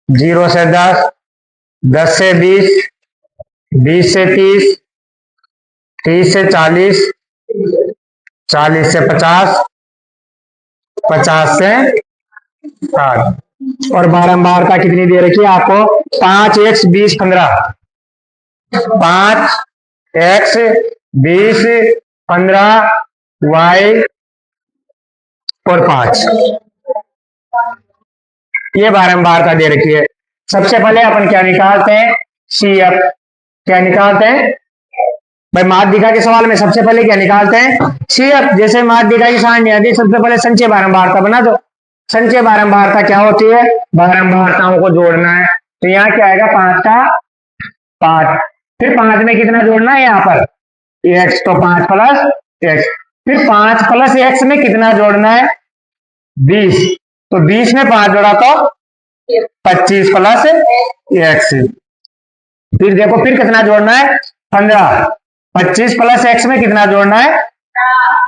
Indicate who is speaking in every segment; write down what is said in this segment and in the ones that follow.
Speaker 1: 0 से 10, 10 से 20, 20 से 30, 30 से 40, 40 से 50, 50 से 60। और बारंबार का कितनी दे रखी है आपको? 5x 20 15, 5x 20 15 y और 5, ये बारंबार का दे रखी है। सबसे पहले अपन क्या निकालते हैं? CF। क्या निकालते हैं भाई? माध्यिका के सवाल में सबसे पहले क्या निकालते हैं? CF। जैसे माध्यिका की सारणी आती, सबसे पहले संचय बारंबारता बना दो। संचय बारंबारता क्या होती है? बारंबारताओं को जोड़ना है। तो यहाँ क्या आएगा? 5 का 5, फिर 5 में कितना जोड़ना है? यहाँ पर x, तो 5 प्लस x, फिर 5 प्लस x में कितना जोड़ना है? 20, तो 20 में 5 जोड़ा तो 25 प्लस x। फिर देखो, फिर कितना जोड़ना है? 15, 25 प्लस x में कितना जोड़ना है?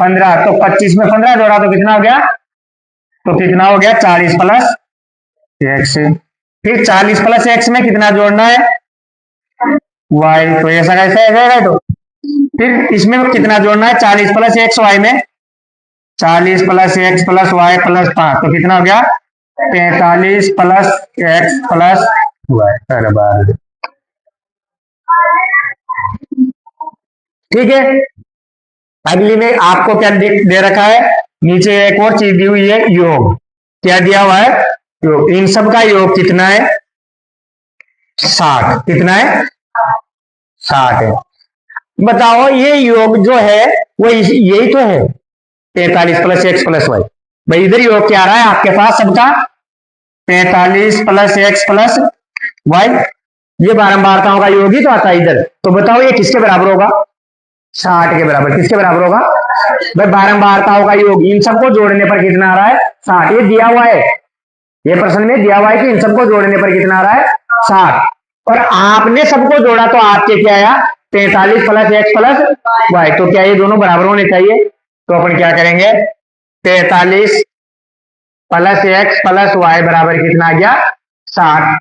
Speaker 1: 15, तो 25 में 15 जोड़ा तो कितना हो गया? तो कितना हो गया? 40 प्लस x। फिर 40 प्लस x में कितना जोड़ना है? y, तो ऐसा कैसे आ जाएगा? तो फिर इसमें कितना जोड़ना है? 40 प्लस x y में 40 plus x plus y plus 5, तो कितना हो गया? 45 प्लस x प्लस y। ठीक है। अगली में आपको क्या दे रखा है? नीचे एक और चीज दी हुई है, योग। क्या दिया हुआ है? योग। इन सब का योग कितना है? 60। कितना है? 60 है। बताओ, ये योग जो है वो यही तो है, 45 प्लस एक्स प्लस वाई। भाई इधर योग क्या आ रहा है आपके पास सबका? 45 प्लस एक्स प्लस वाई। ये बारंबारताओं का योग ही तो आता है इधर। तो बताओ ये किसके बराबर होगा? 60 के बराबर। किसके बराबर होगा भाई? बारंबारताओं का योग। इन सबको जोड़ने पर कितना आ रहा है? 60। ये दिया हुआ है, ये प्रश्न में दिया हुआ है कि इन सबको जोड़ने पर कितना आ रहा है? 60। और आपने सबको जोड़ा तो आपके क्या आया? 45 प्लस एक्स प्लस वाई। तो क्या ये दोनों बराबर होने चाहिए? तो अपन क्या करेंगे? 45 प्लस एक्स प्लस वाई बराबर कितना आ गया? 60।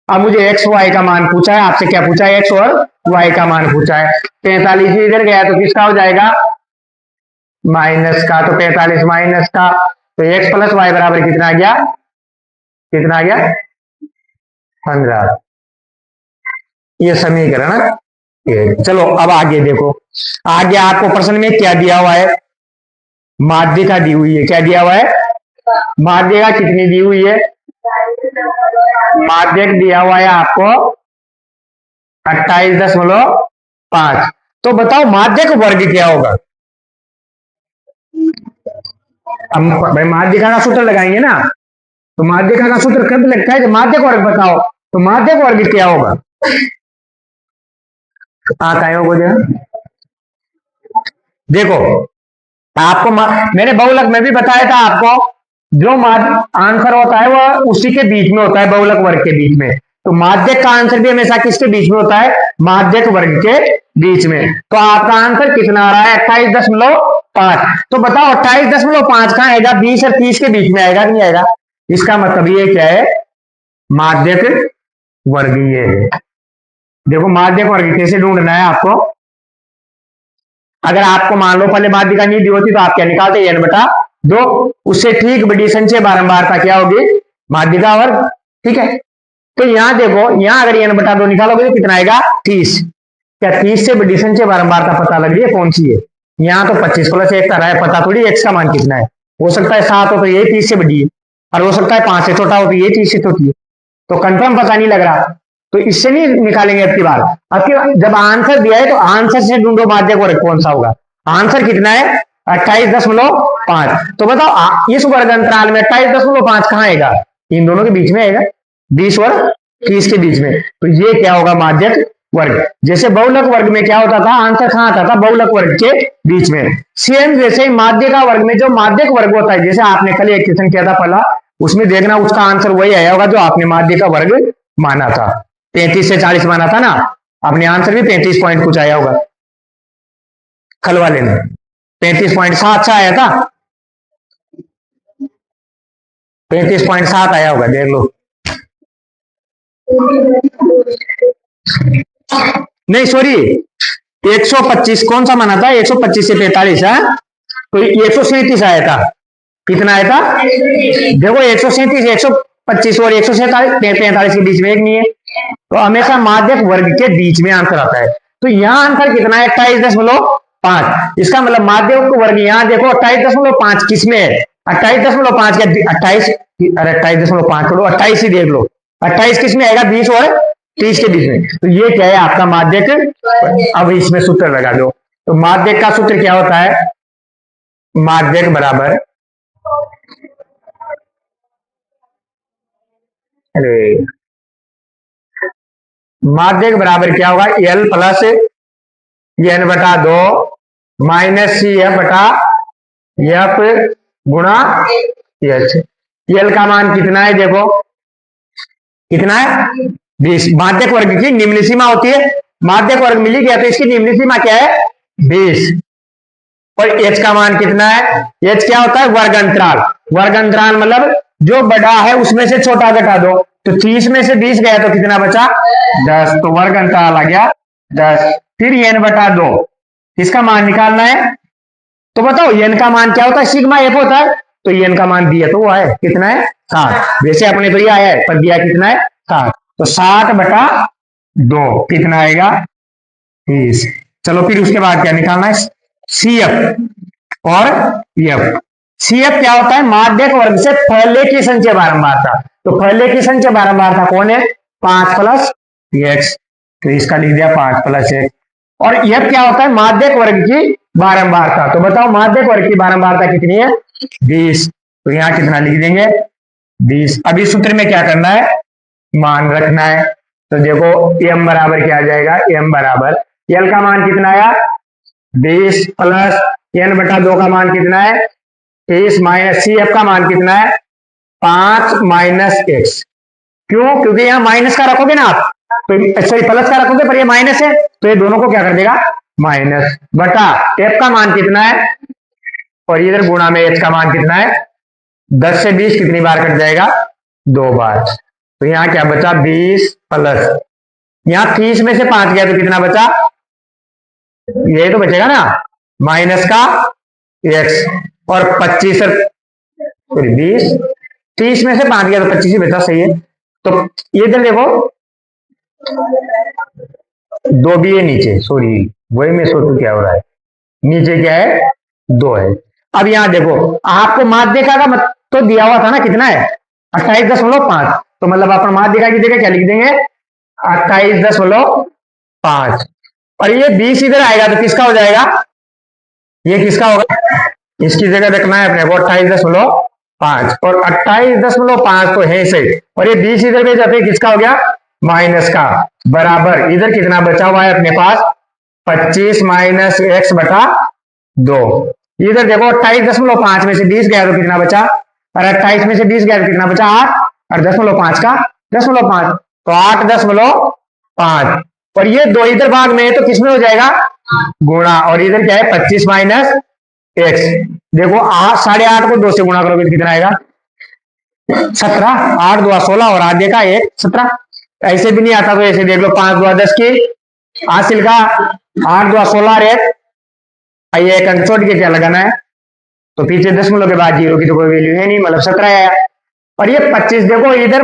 Speaker 1: अब मुझे एक्स वाई का मान पूछा है आपसे। क्या पूछा है? एक्स और वाई का मान पूछा है। 45 इधर गया तो किसका हो जाएगा? माइनस का। तो 45 माइनस का, तो एक्स प्लस वाई बराबर कितना आ गया? कितना आ गया? 15। ये समीकरण। चलो अब आगे देखो। आगे आपको प्रश्न में क्या दिया हुआ है? माध्यिका दी हुई है। क्या दिया हुआ है? माध्यिका कितनी दी हुई है? माध्यक दिया हुआ है आपको 28.5। तो बताओ माध्यक वर्ग क्या होगा? हम भाई माध्यिका का सूत्र लगाएंगे ना। तो माध्यिका का सूत्र कब लगता है? जब माध्यक वर्ग बताओ। तो माध्यक वर्ग क्या होगा? आता है देखो, आपको मैंने बहुलक में भी बताया था आपको, जो आंसर होता है वह उसी के बीच में होता है, बहुलक वर्ग के बीच में। तो माध्यक का आंसर भी हमेशा किसके बीच में होता है? माध्यक वर्ग के बीच में। तो आपका आंसर कितना आ रहा है? 28.5। तो बताओ 28.5 कहां आएगा? 20 और 30 के बीच में आएगा कि नहीं आएगा? इसका मतलब ये क्या है? माध्यक वर्गीय है। देखो माध्यक वर्ग कैसे ढूंढना है आपको। अगर आपको मान लो पहले माध्यिका नहीं दी होती तो आप क्या निकालते? n/2। उससे ठीक बड़ी संचय बारंबारता क्या होगी? माध्यिका वर्ग। ठीक है। तो यहां देखो, यहां अगर n/2 निकालोगे तो कितना आएगा? 30। क्या 30 से बड़ी संचय बारंबारता पता लग रही है कौन सी है? यहाँ तो 25 प्लस 1 का रहा है, पता थोड़ी x का मान कितना है। हो सकता है 7 हो तो ये 30 से बड़ी है, और हो सकता है 5 से छोटा हो तो ये 30 से छोटी है। तो कंफर्म पता नहीं लग रहा, तो इससे नहीं निकालेंगे अब की बार। अब की जब आंसर दिया है तो आंसर से ढूंढो माध्यक वर्ग कौन सा होगा। आंसर कितना है? 28.5। तो बताओ इस वर्ग अंतराल में 28.5 कहां आएगा? इन दोनों के बीच में आएगा, 20 और 30 के बीच में। तो ये क्या होगा? माध्यक वर्ग। जैसे बहुलक वर्ग में क्या होता था? आंसर कहां आता था? बहुलक वर्ग के बीच में। सेम जैसे माध्यिका वर्ग में जो माध्यक वर्ग होता है, जैसे आपने कल एक क्वेश्चन किया था पहला, उसमें देखना उसका आंसर वही आया होगा जो आपने माध्यिका वर्ग माना था। 35 से 40 माना था ना आपने, आंसर भी 35 पॉइंट कुछ आया होगा। कल वाले ने 35.7 आया था। 35.7 आया होगा, देख लो। नहीं सॉरी, 125 कौन सा माना था, 125 से 45 है, तो 137 आया था। कितना आया था देखो, 137, 125 और 147, 45 के बीच में एक नहीं है, तो हमेशा माध्यक वर्ग के बीच में आंसर आता है। तो यहाँ आंसर कितना है, 28.5। इसका मतलब माध्यक वर्ग यहाँ देखो 28.5 किसमें है, 28.5 के 28, अरे 28.5 छोड़ो, 28 ही देख लो, 28 किसमें आएगा, 20 और 30 के बीच में। तो ये क्या है आपका माध्यक। अब इसमें सूत्र लगा दो, तो माध्यक का सूत्र क्या होता है, माध्यक बराबर, अरे माध्यक बराबर क्या होगा, एल प्लस एन बटा 2 माइनस सी एफ बटा एफ गुणा एच। एल का मान कितना है देखो, कितना है 20। माध्यक वर्ग की निम्न सीमा होती है, माध्यक वर्ग मिली गया तो इसकी निम्न सीमा क्या है 20। और एच का मान कितना है, एच क्या होता है, वर्ग अंतराल। वर्ग अंतराल मतलब जो बड़ा है उसमें से छोटा घटा दो, तो 30 में से 20 गया तो कितना बचा 10, तो वर्ग अंतराल आ गया 10। फिर एन बटा 2, इसका मान निकालना है, तो बताओ एन का मान क्या होता है, सिग्मा एफ होता है, तो एन का मान दिया तो वो है कितना है 60। वैसे अपने तो ये आया है पर दिया कितना है 60, तो 60 बटा 2 कितना आएगा 30। चलो फिर उसके बाद क्या निकालना है, सी एफ और एफ। सी एफ क्या होता है, माध्यक वर्ग से पहले की संचय बारंबारता। तो पहले की संचय बारंबारता कौन है, 5 प्लस एक्स, तो इसका लिख दिया 5 प्लस एक्स। और एफ क्या होता है, माध्यक वर्ग की बारंबारता। तो बताओ माध्यक वर्ग की बारंबारता कितनी है 20, तो यहां कितना लिख देंगे 20। अभी सूत्र में क्या करना है, मान रखना है, तो देखो एम बराबर क्या आ जाएगा, एम बराबर एल का मान कितना आया 20 प्लस एन बटा 2 का मान कितना है 30 माइनस सी एफ का मान कितना है 5 माइनस एक्स। क्यों, क्योंकि यहाँ माइनस का रखोगे ना आप, तो सॉरी प्लस का रखोगे पर ये माइनस है, तो ये दोनों को क्या कर देगा माइनस, बटा एफ का मान कितना है और इधर गुणा में एच का मान कितना है। 10 से 20 कितनी बार कट जाएगा 2 बार, तो यहाँ क्या बचा 20 प्लस, यहाँ 30 में से 5 गया तो कितना बचा, ये तो बचेगा ना माइनस का एक्स, और 25 सॉरी 20, 30 में से 5 गया तो 25 ही बचा, सही है। तो ये इधर देखो 2 भी है नीचे, सॉरी वही मैं सोचू क्या हो रहा है, नीचे क्या है 2 है। अब यहां देखो आपको माध्यिका का मत तो दिया हुआ था ना, कितना है 28.5, तो मतलब अपन माध्यिका की जगह क्या लिख देंगे 28.5, और ये 20 इधर आएगा तो किसका हो जाएगा, ये किसका होगा, इसकी जगह रखना है अपने को 28.5, और 28.5 तो है सही, और ये 20 इधर भेज जाते किसका हो गया माइनस का, बराबर इधर कितना बचा हुआ है अपने पास 25 माइनस एक्स बटा 2। इधर देखो 28.5 में से 20 गया तो कितना बचा, और 28 में से 20 गया तो कितना बचा 8, और 0.5 का 0.5, तो 8.5, और ये 2 इधर भाग में है तो किसमें हो जाएगा गुणा, और इधर क्या है 25 माइनस एक्स। देखो 8.5 को 2 से गुणा करोगे तो कितना आएगा 17, 8 2 16 और आगे का 1 17। ऐसे भी नहीं आता तो ऐसे देख लो 5 2 10 की हासिल का 8 2 16 और 1, ये एक अंक छोड़ के क्या लगाना है, तो पीछे दशमलव के बाद 0 की तो कोई वैल्यू है नहीं, मतलब 17 आया। और ये 25 देखो इधर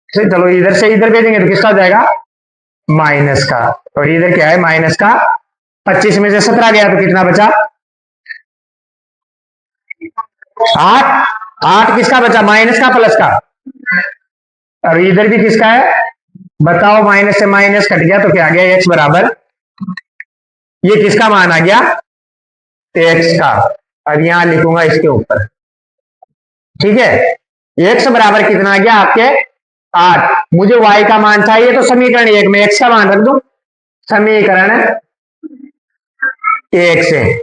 Speaker 1: से, चलो इधर से इधर भेजेंगे तो किसका हो जाएगा माइनस का, और इधर क्या है माइनस का, 25 में से 17 गया तो कितना बचा 8, 8 किसका बचा माइनस का प्लस का, और इधर भी किसका है बताओ, माइनस से माइनस कट गया तो क्या आ गया एक्स बराबर, ये किसका मान आ गया एक्स का। अब यहां लिखूंगा इसके ऊपर, ठीक है, एक्स बराबर कितना आ गया आपके 8, मुझे y का मान चाहिए तो समीकरण 1 में x का मान रख दो, समीकरण 1 से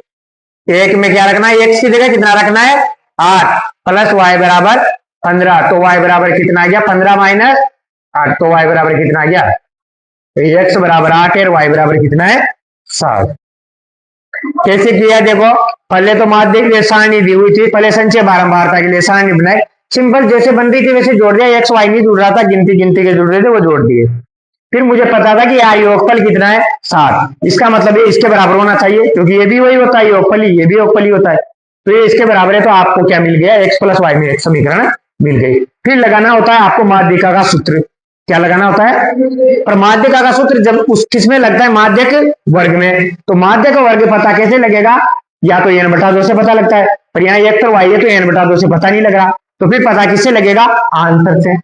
Speaker 1: 1 में क्या रखना है, x की जगह कितना रखना है 8 प्लस y बराबर 15, तो y बराबर कितना आ गया 15 माइनस 8, तो y बराबर कितना आ गया, x बराबर 8 है, y बराबर कितना है 7। कैसे किया देखो, पहले तो माध्यिक लिए सारणी दी हुई थी, पहले संचय बारंबारता के लिए सारणी बनाई, सिंपल जैसे बन रही थी वैसे जोड़ दिया, एक्स वाई नहीं जुड़ रहा था, गिनती गिनती के जुड़ रहे थे वो जोड़ दिए। फिर मुझे पता था कि यार योगफल कितना है 7, इसका मतलब ये इसके बराबर होना चाहिए क्योंकि ये भी वही होता है योगफल ही, ये भी योगफल ही होता है, तो ये इसके बराबर है। तो आपको क्या मिल गया, एक्स प्लस वाई में एक समीकरण मिल गई। फिर लगाना होता है आपको माध्यिका का सूत्र। क्या लगाना होता है, और माध्यिका का सूत्र जब उस किसमें लगता है, माध्यक वर्ग में। तो माध्यक वर्ग पता कैसे लगेगा, या तो n बटा 2 से पता लगता है, पर यहाँ एक तो y है तो n बटा 2 से पता नहीं लग रहा, तो फिर पता किससे लगेगा, आंसर से।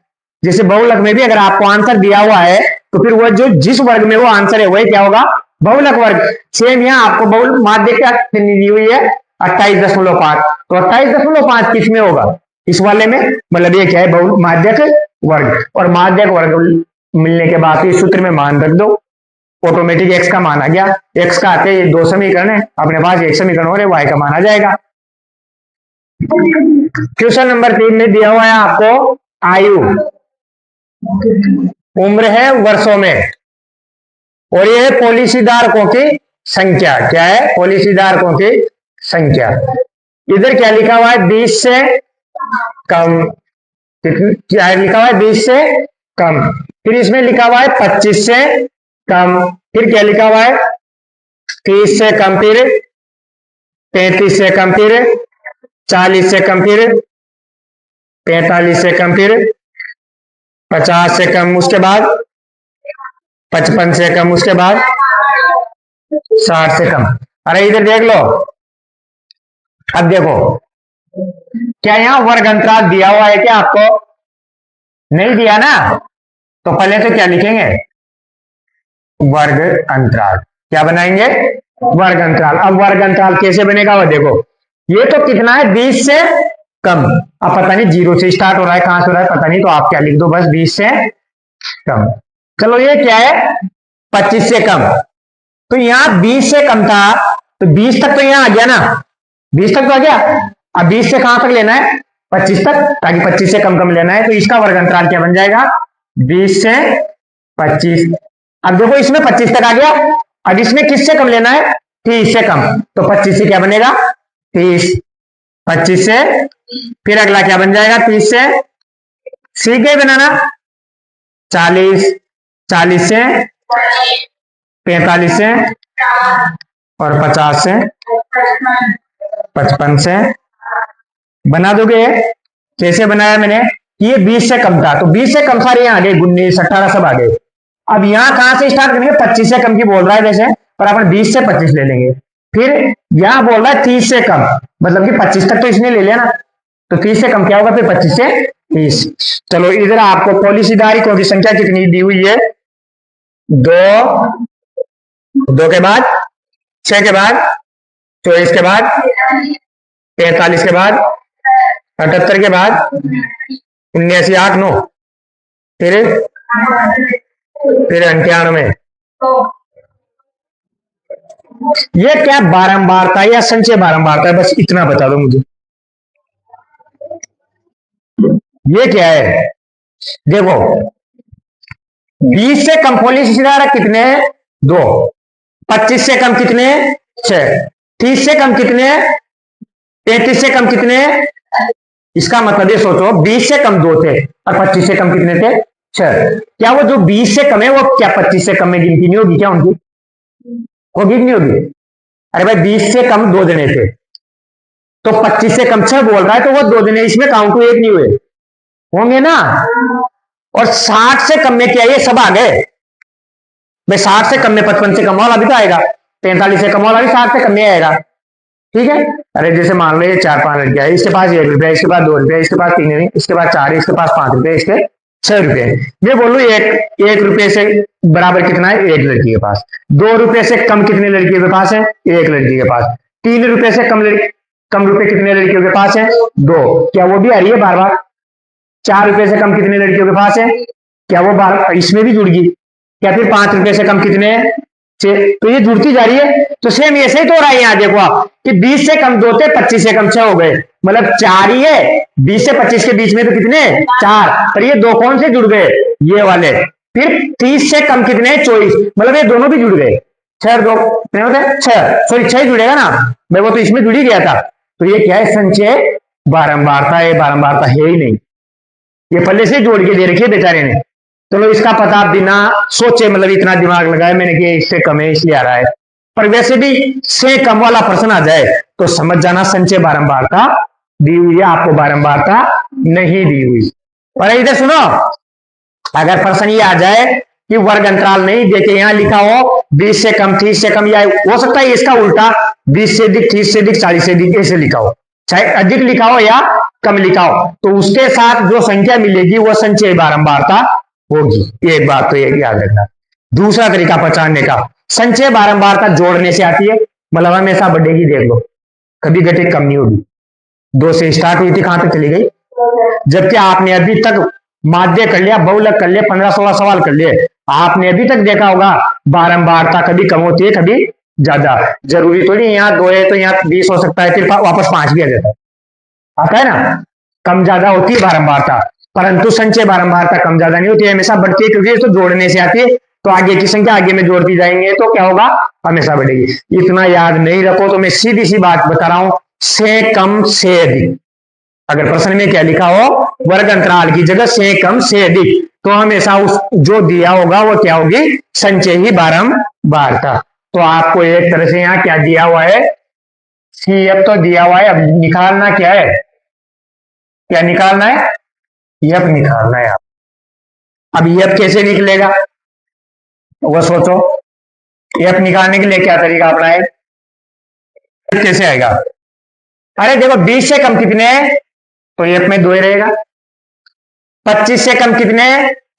Speaker 1: जैसे बहुलक में भी अगर आपको आंसर दिया हुआ है तो फिर वो जो जिस वर्ग में वो आंसर है वही क्या होगा, बहुलक वर्ग। सेम यहाँ आपको बहुल माध्यिका दी हुई है 28.5, तो 28.5 किस में होगा, इस वाले में, मतलब ये क्या है, बहु माध्यक वर्ग। और माध्यक वर्ग मिलने के बाद इस सूत्र में मान रख दो, ऑटोमेटिक एक्स का मान आ गया। एक्स का आते ये 2 समीकरण है अपने पास, एक समीकरण और वाई का मान आ जाएगा। क्वेश्चन नंबर 3 में दिया हुआ है आपको आयु, उम्र है वर्षों में, और ये है पॉलिसीधारकों की संख्या। क्या है, पॉलिसीधारकों की संख्या। इधर क्या लिखा हुआ है, 20 से कम, क्या लिखा हुआ है, 20 से कम। फिर इसमें लिखा हुआ है 25 से कम। फिर क्या लिखा हुआ है, 30 से कम, फिर 35 से कम, फिर 40 से कम, फिर 45 से कम, फिर 50 से कम, उसके बाद 55 से कम, उसके बाद 60 से कम। अरे इधर देख लो, अब देखो क्या यहाँ वर्ग अंतराल दिया हुआ है क्या आपको, नहीं दिया ना, तो पहले तो क्या लिखेंगे, वर्ग अंतराल। क्या बनाएंगे, वर्ग अंतराल। अब वर्ग अंतराल कैसे बनेगा वो देखो, ये तो कितना है, 20 से कम। अब पता नहीं 0 से स्टार्ट हो रहा है, कहां से हो रहा है पता नहीं, तो आप क्या लिख दो बस 20 से कम। चलो ये क्या है, 25 से कम। तो यहाँ 20 से कम था तो 20 तक तो यहाँ आ गया ना, 20 तक तो आ गया। अब 20 से कहां तक लेना है, 25 तक, ताकि 25 से कम कम लेना है। तो इसका वर्ग अंतराल क्या बन जाएगा, 20 से 25। अब देखो इसमें 25 तक आ गया, अब इसमें किससे कम लेना है, 30 से कम। तो 25 से क्या बनेगा, 30, 25 से, फिर अगला क्या बन जाएगा, 30 से, सीख गए बनाना, 40, 40 से, 45 से, और 50 से, 55 से। बना दोगे, कैसे बनाया मैंने, ये 20 से कम था तो 20 से कम सारे यहाँ आ गए, 19, 18 सब आ गए। अब यहाँ कहां से स्टार्ट करेंगे, 25 से कम की बोल रहा है वैसे, पर अपन 20 से 25 ले लेंगे। फिर यहाँ बोल रहा है 30 से कम, मतलब कि 25 तक तो इसने ले लिया ना, तो 30 से कम क्या होगा, फिर 25 से 30। चलो इधर आपको पॉलिसीधारकों की संख्या कितनी दी हुई है, 2, 2 के बाद 6 के बाद 24 के बाद 43 के बाद 78 के बाद 79, 8, 9, फिर 98। ये क्या बारंबारता या संचय बारंबारता है, बस इतना बता दो मुझे, ये क्या है। देखो 20 से कम पॉलिसीधारक कितने हैं, 2, 25 से कम कितने, 6, 30 से कम कितने, 33 से कम कितने। इसका मतलब ये सोचो 20 से कम 2 थे और 25 से कम कितने थे, 6। क्या वो जो 20 से कम है वो क्या 25 से कम में गिनती नहीं होगी क्या उनकी, होगी नहीं होगी। अरे भाई 20 से कम 2 जने थे तो 25 से कम 6 बोल रहा है, तो वो 2 जने इसमें काउंट हुए नहीं हुए होंगे ना। और 60 से कम में क्या ये सब आ गए भाई, 60 से कम में 55 से कम वाला भी तो आएगा, 43 से कम वाला भी 60 से कम में आएगा, ठीक है। अरे जैसे मान लो ये 4-5 लड़कियां है, इसके पास 1 रुपया, इसके पास 2 रुपया, इसके पास 3, इसके पास 4, इसके पास 5 रुपये, इसके 6 रुपये। मैं बोलूं 1 रुपये से बराबर कितना है, 1 लड़की के पास। 2 रुपये से कम कितने लड़कियों के पास है, 1 लड़की के पास। 3 रुपये से कम रुपए कितने लड़कियों के पास है, 2। क्या वो भी आ रही है बार बार। 4 रुपये से कम कितने लड़कियों के पास है, क्या वो बार इसमें भी जुड़ गई। क्या फिर 5 रुपये से कम कितने, 6। तो ये जुड़ती जा रही है। तो सेम ऐसे ही तो हो रहा है यहाँ देखो आप कि 20 से कम 2 थे, 25 से कम 6 हो गए, मतलब 4 ही है। 20 से 25 के बीच में तो कितने, 4, पर ये 2 कौन से जुड़ गए, ये वाले। फिर 30 से कम कितने, 24, मतलब ये दोनों भी जुड़ गए। 6 2 कितने होते हैं, 6, सॉरी 6 जुड़ेगा ना भाई, वो तो इसमें जुड़ ही गया था। तो ये क्या है, संचय बारंबारता, ये बारंबारता है ही नहीं, ये पहले से जोड़ के दे रखी है बेचारे ने। चलो इसका पता बिना सोचे, मतलब इतना दिमाग लगाया मैंने कि इससे कम है इसलिए आ रहा है, पर वैसे भी से कम वाला प्रश्न आ जाए तो समझ जाना संचय बारंबारता दी हुई है, आपको बारंबारता नहीं दी हुई। पर इधर सुनो, अगर प्रश्न ये आ जाए कि वर्ग अंतराल नहीं देखे, यहाँ लिखा हो 20 से कम, 30 से कम, या हो सकता है इसका उल्टा 20 से अधिक, 30 से अधिक, 40 से अधिक ऐसे लिखा हो, चाहे अधिक लिखा हो या कम लिखा हो, तो उसके साथ जो संख्या मिलेगी वो संचय बारंबारता होगी। एक बात तो ये याद रखना। दूसरा तरीका पहचानने का, संचय बारंबारता जोड़ने से आती है, मतलब हमेशा बढ़ेगी, देख लो कभी घटे कम नहीं होगी। 2 से स्टार्ट हुई थी, कहां तक चली गई, जबकि आपने अभी तक माध्य कर लिया, बहुलक कर लिया, 15-16 सवाल कर लिए, आपने अभी तक देखा होगा बारंबारता कभी कम होती है कभी ज्यादा। जरूरी तो नहीं यहाँ 2 है तो यहाँ 20 हो सकता है, फिर वापस 5 भी आ जाता है, आता है ना, कम ज्यादा होती है बारंबारता, परंतु संचय बारंबारता कम ज्यादा नहीं होती है, हमेशा बढ़ती है, क्योंकि तो जोड़ने से आती है, तो आगे की संख्या आगे में जोड़ती जाएंगे तो क्या होगा, हमेशा बढ़ेगी। इतना याद नहीं रखो तो मैं सीधी सी बात बता रहा हूं, से कम से अधिक, अगर प्रश्न में क्या लिखा हो वर्ग अंतराल की जगह से कम से अधिक, तो हमेशा उस जो दिया होगा वो क्या होगी, संचय ही बारंबारता। तो आपको एक तरह से यहाँ क्या दिया हुआ है, सीएफ तो दिया हुआ है, अब निकालना क्या है, क्या निकालना है, एफ निकालना है। अब एफ कैसे निकलेगा वो सोचो, एफ निकालने के लिए क्या तरीका अपनाए, कैसे आएगा, अरे देखो 20 से कम कितने हैं, तो एफ में 2 ही रहेगा। 25 से कम कितने,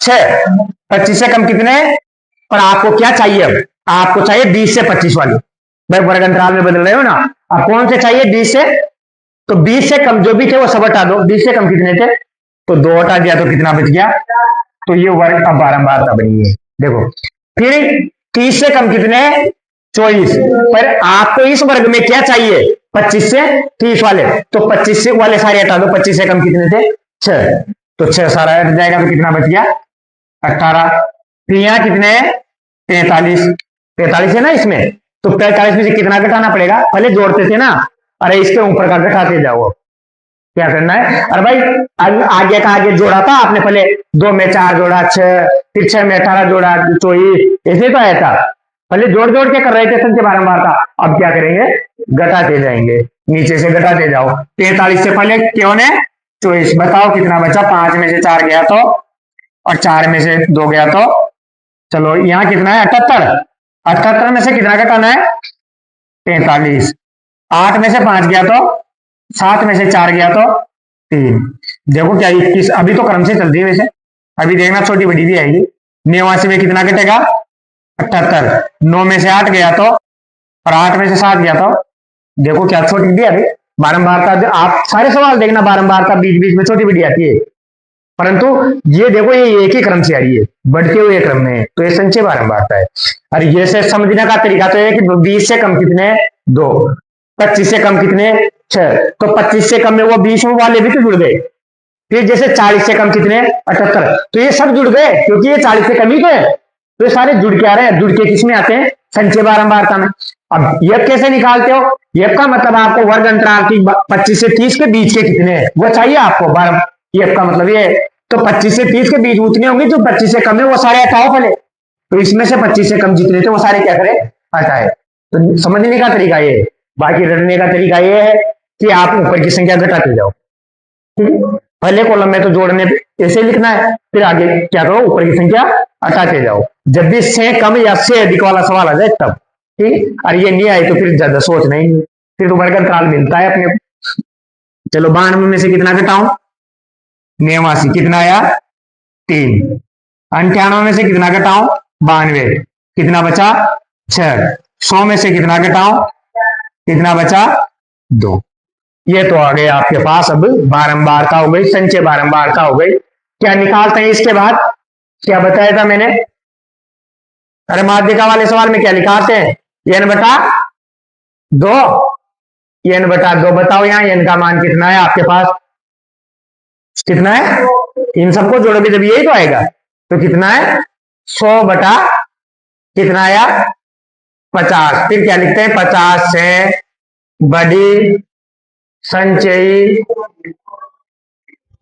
Speaker 1: 6, 25 से कम कितने, पर आपको क्या चाहिए, अब आपको चाहिए 20 से 25 वाली, भाई वर्ग अंतराल में बदल रहे हो ना, अब कौन से चाहिए 20 से, तो 20 से कम जो भी थे वो सब हटा दो, 20 से कम कितने थे, तो 2 हटा दिया तो कितना बच गया, तो ये वर्ग अब बारंबारता बनी है। देखो फिर 30 से कम कितने, 24, पर आपको इस वर्ग में क्या चाहिए, 25 से 30 वाले, तो 25 से वाले सारे हटा दो, 25 से कम कितने थे, 6, तो 6 सारा हट जाएगा तो कितना बच गया, 18। फिर यहाँ कितने, 43, 43 है ना इसमें, तो 43 में से कितना घटाना पड़ेगा, पहले जोड़ते थे ना, अरे इसके ऊपर का घटाते जाओ, क्या करना है, अरे भाई आगे का आगे जोड़ा था आपने, पहले 2 में 4 जोड़ा 6, फिर 6 में 18 जोड़ा 24, ऐसे तो आया था, पहले जोड़ जोड़ के कर रहे थे संख्या बारंबारता, अब क्या करेंगे, घटाते जाएंगे, नीचे से घटाते जाओ। 43 से पहले क्यों ने 24, बताओ कितना बचा, 5 में से 4 गया तो, और 4 में से 2 गया तो, चलो यहाँ कितना है 78, 78 में से कितना घटाना है 43, 8 में से 5 गया तो, 7 में से 4 गया तो 3, देखो क्या 21, अभी तो क्रम से चलती है वैसे, अभी देखना छोटी बड़ी भी आएगी। 89 में कितना घटेगा 78, 9 में से 8 गया तो, और 8 में से 7 गया तो, देखो क्या छोटी भी अभी बारंबारता, आप सारे सवाल देखना बारंबारता बीच बीच में छोटी बड़ी आती है, परंतु ये देखो ये एक ही क्रम से आ रही है, बढ़ते हुए क्रम में, तो ये संचय बारंबारता है। और ये से समझने का तरीका तो है कि 20 से कम कितने 2, 25 से कम कितने 6, तो 25 से कम में वो 20 वाले भी तो जुड़ गए, फिर जैसे 40 से कम कितने 78, तो ये सब जुड़ गए क्योंकि ये 40 से कम ही थे, तो ये सारे जुड़ के आ रहे हैं, जुड़ के किस में आते हैं, संचय बारंबारता में। अब ये कैसे निकालते हो, ये का मतलब आपको वर्ग अंतराल की 25 से 30 के बीच के कितने हैं वो चाहिए आपको, ये का मतलब ये, तो 25 से 30 के बीच उतने होंगे, जो 25 से कम है वो सारे हटाओ पहले, तो इसमें से 25 से कम जितने थे वो सारे क्या करें, हटाए। तो समझने का तरीका ये है, बाकी रटने का तरीका ये है कि आप ऊपर की संख्या घटाते जाओ, ठीक है, पहले कॉलम में तो जोड़ने ऐसे लिखना है, फिर आगे क्या करो ऊपर की संख्या हटाते जाओ, जब भी से कम या से अधिक वाला सवाल आ जाए तब, ठीक, और ये नहीं आए तो फिर ज्यादा सोचना ही नहीं, फिर तो वर्ग अंतराल मिलता है अपने। चलो 92 में से कितना घटाऊं, 89, कितना आया 3, 98 में से कितना घटाऊं 92, कितना बचा 6, 100 में से कितना घटाऊं, कितना बचा 2, ये तो आ गए आपके पास अब बारंबारता हो गई, संचय बारंबारता हो गई। क्या निकालते हैं इसके बाद, क्या बताया था मैंने, अरे माध्यिका वाले सवाल में क्या निकालते हैं, n बटा 2, n बटा 2, बताओ यहाँ n का मान कितना है आपके पास, कितना है, इन सबको जोड़ोगे जब यही तो आएगा, तो कितना है 100 बटा कितना आया 50, फिर क्या लिखते हैं 50 से बड़ी संचयी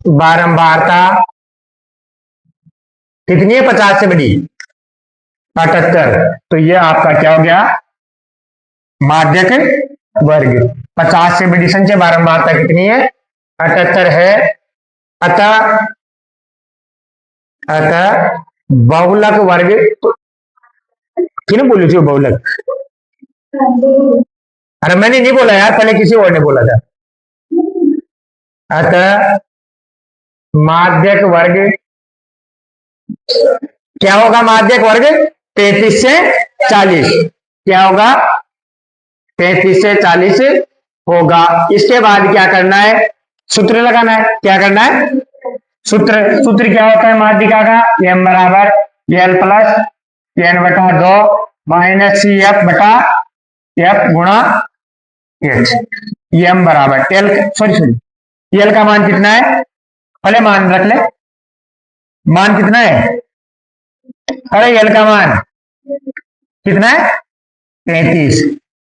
Speaker 1: बारंबारता कितनी है? 50 से बड़ी 78। तो ये आपका क्या हो गया? माध्यक वर्ग। 50 से बड़ी संचय बारंबारता कितनी है? 78 है। अतः बहुलक वर्ग किने बोली थी? बहुलक, अरे मैंने नहीं बोला यार, पहले किसी और ने बोला था। अतः माध्यक वर्ग क्या होगा? माध्यक वर्ग 33 से 40 क्या होगा? 33 से 40 होगा। इसके बाद क्या करना है? सूत्र लगाना है। क्या करना है? सूत्र क्या होता है माध्यिका का? m बराबर एल प्लस n बटा 2 माइनस सी एफ बटा एफ गुणा एच। m बराबर एल, सॉरी एल का मान कितना है? पहले मान रख ले, मान कितना है? अरे एल का मान कितना है? 33।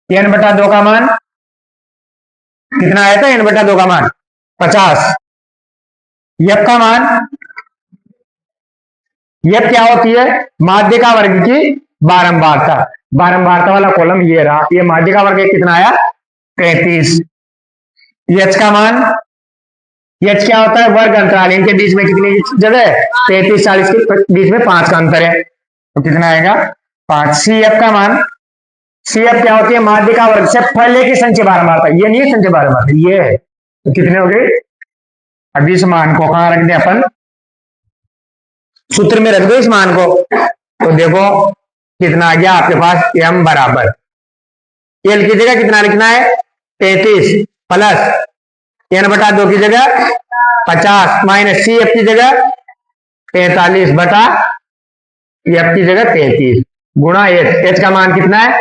Speaker 1: n बटा 2 का मान कितना आया था? n बटा 2 का मान 50। यफ का मान, यफ क्या होती है? माध्यिका वर्ग की बारंबारता। बारंबारता वाला कॉलम ये रहा, ये माध्यिका वर्ग कितना आया? 33। एच का मान, एच क्या होता है? वर्ग अंतराल, इनके बीच में कितनी जगह है? 33 40 के बीच में 5 का अंतर है, तो कितना आएगा? 5। सी एफ का मान, सी एफ क्या होती है? माध्यिका वर्ग से पहले की संचय बारंबारता, ये नहीं है संचय बारंबारता, ये है। तो कितने हो गए? अब इस मान को कहां रख दें अपन? सूत्र में रख दो इस मान को। तो देखो कितना आ गया आपके पास? m बराबर एल की जगह कितना लिखना है? 33 प्लस n बटा 2 की जगह 50 माइनस सी एफ की जगह 45 बटा एफ की जगह 33 गुणा एच। एच का मान कितना है?